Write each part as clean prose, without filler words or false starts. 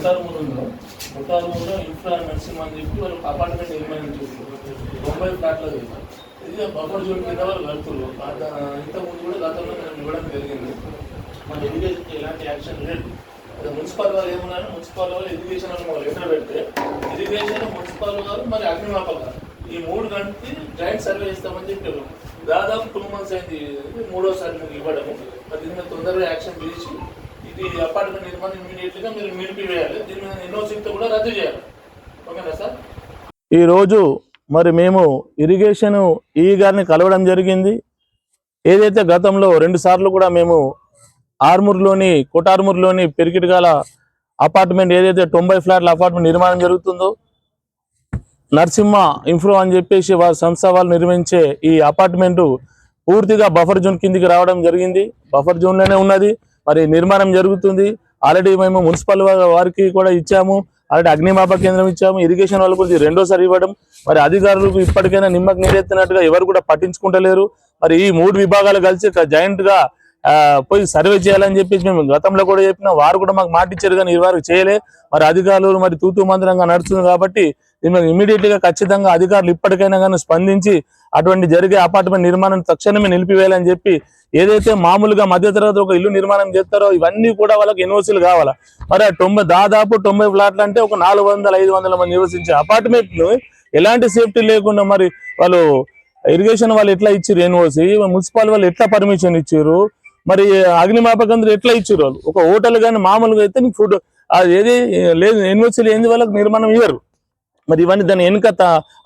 కొట్టారుమూరులో infra nursing అని చెప్పి వాళ్ళు అపార్ట్మెంట్ నిర్మాణం చేస్తారు 90 ఫ్లాట్లు ఇది బఫర్ జోన్ కింద వాళ్ళు కడుతున్నారు. ఇంతకుముందు కూడా గతంలో మేము ఇవ్వడం జరిగింది. మన ఎడ్యుకేషన్కి ఎలాంటి యాక్షన్ లేదు. అదే మున్సిపల్ వాళ్ళు ఏమన్నారు, మున్సిపల్ వాళ్ళు ఎడ్యుకేషన్ అని వాళ్ళు ఎక్కడ పెడితే ఇరిగేషన్ మున్సిపల్ వాళ్ళు మరి అగ్నిమాపక ఈ 3 గంటకి జాయింట్ సర్వే ఇస్తామని చెప్పారు. దాదాపు 2 months అయింది, 3వసారి మీకు ఇవ్వడము. మరి దీని మీద తొందరగా యాక్షన్ తీసి ఇది అపార్ట్మెంట్ నిర్మాణం ఇమీడియట్గా మీరు నిలిపివేయాలి. దీని మీద ఎన్ఓసీతో కూడా రద్దు చేయాలి. ఓకేనా సార్? ఈరోజు మరి మేము ఇరిగేషన్ ఈ గారిని కలవడం జరిగింది. ఏదైతే గతంలో 2 సార్లు కూడా మేము కొటార్మూర్లోని పెరికిటిగాల అపార్ట్మెంట్ ఏదైతే 90 ఫ్లాట్ల అపార్ట్మెంట్ నిర్మాణం జరుగుతుందో నరసింహ ఇన్ఫ్రో అని చెప్పేసి వారి సంస్థ వాళ్ళు నిర్మించే ఈ అపార్ట్మెంటు పూర్తిగా బఫర్ జోన్ కిందికి రావడం జరిగింది. బఫర్ జోన్లోనే ఉన్నది. మరి నిర్మాణం జరుగుతుంది. ఆల్రెడీ మేము మున్సిపల్ వారికి కూడా ఇచ్చాము, ఆల్రెడీ అగ్నిమాపక కేంద్రం ఇచ్చాము, ఇరిగేషన్ వాళ్ళకు కూడా 2వసారి ఇవ్వడం. మరి అధికారులకు ఇప్పటికైనా నిమ్మకు నీరెత్తినట్టుగా ఎవరు కూడా పట్టించుకుంటలేరు. మరి ఈ 3 విభాగాలు కలిసి జాయింట్గా పోయి సర్వే చేయాలని చెప్పేసి మేము గతంలో కూడా చెప్పినా, వారు కూడా మాకు మాట ఇచ్చారు కానీ ఇవరకు చేయలే. మరి అధికారులు మరి తూతూ మంత్రంగా నడుస్తుంది కాబట్టి దీని ఇమీడియట్గా ఖచ్చితంగా అధికారులు ఇప్పటికైనా కానీ స్పందించి అటువంటి జరిగే అపార్ట్మెంట్ నిర్మాణం తక్షణమే నిలిపివేయాలని చెప్పి, ఏదైతే మామూలుగా మధ్యతరగతి ఒక ఇల్లు నిర్మాణం చేస్తారో ఇవన్నీ కూడా వాళ్ళకి ఎన్ఓసీలు కావాలా. మరి దాదాపు 90 ఫ్లాట్లు అంటే ఒక 400-500 మంది నివసించే అపార్ట్మెంట్లు ఎలాంటి సేఫ్టీ లేకుండా మరి వాళ్ళు ఇరిగేషన్ వాళ్ళు ఎట్లా ఇచ్చారు ఎన్ఓసీ, మున్సిపల్ వాళ్ళు ఎట్లా పర్మిషన్ ఇచ్చారు, మరి అగ్నిమాపకందరూ ఎట్లా ఇచ్చారు వాళ్ళు. ఒక హోటల్ కానీ మామూలుగా అయితే నీకు ఫుడ్ అది ఏది లేదు, ఎన్ఓసీలు ఏంది వాళ్ళకి నిర్మాణం ఇవ్వరు. మరి ఇవన్నీ దాని వెనుక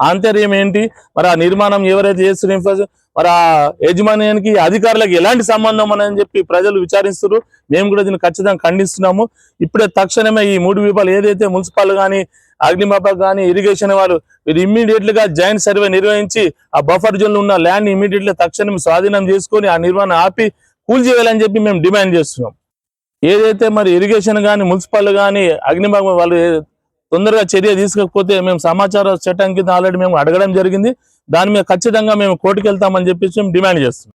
ఆంతర్యం ఏంటి, మరి ఆ నిర్మాణం ఎవరైతే చేస్తున్నారు, మరి ఆ యజమాన్యానికి అధికారులకు ఎలాంటి సంబంధం అని చెప్పి ప్రజలు విచారిస్తున్నారు. మేము కూడా దీన్ని ఖచ్చితంగా ఖండిస్తున్నాము. ఇప్పుడే తక్షణమే ఈ 3 విభాగాలు ఏదైతే మున్సిపల్ కానీ అగ్నిమాపక కానీ ఇరిగేషన్ వాళ్ళు మీరు ఇమ్మీడియట్గా జాయింట్ సర్వే నిర్వహించి ఆ బఫర్ జోన్లో ఉన్న ల్యాండ్ ఇమ్మీడియట్గా తక్షణం స్వాధీనం చేసుకొని ఆ నిర్మాణం ఆపి కూల్చేయాలని చెప్పి మేము డిమాండ్ చేస్తున్నాం. ఏదైతే మరి ఇరిగేషన్ కానీ మున్సిపల్ కానీ అగ్నిమాపక వాళ్ళు తొందరగా చర్య తీసుకోకపోతే మేము సమాచార చట్టం కింద ఆల్రెడీ మేము అడగడం జరిగింది. దాని మీద ఖచ్చితంగా మేము కోర్టుకు వెళ్తామని చెప్పేసి మేము డిమాండ్ చేస్తున్నాం.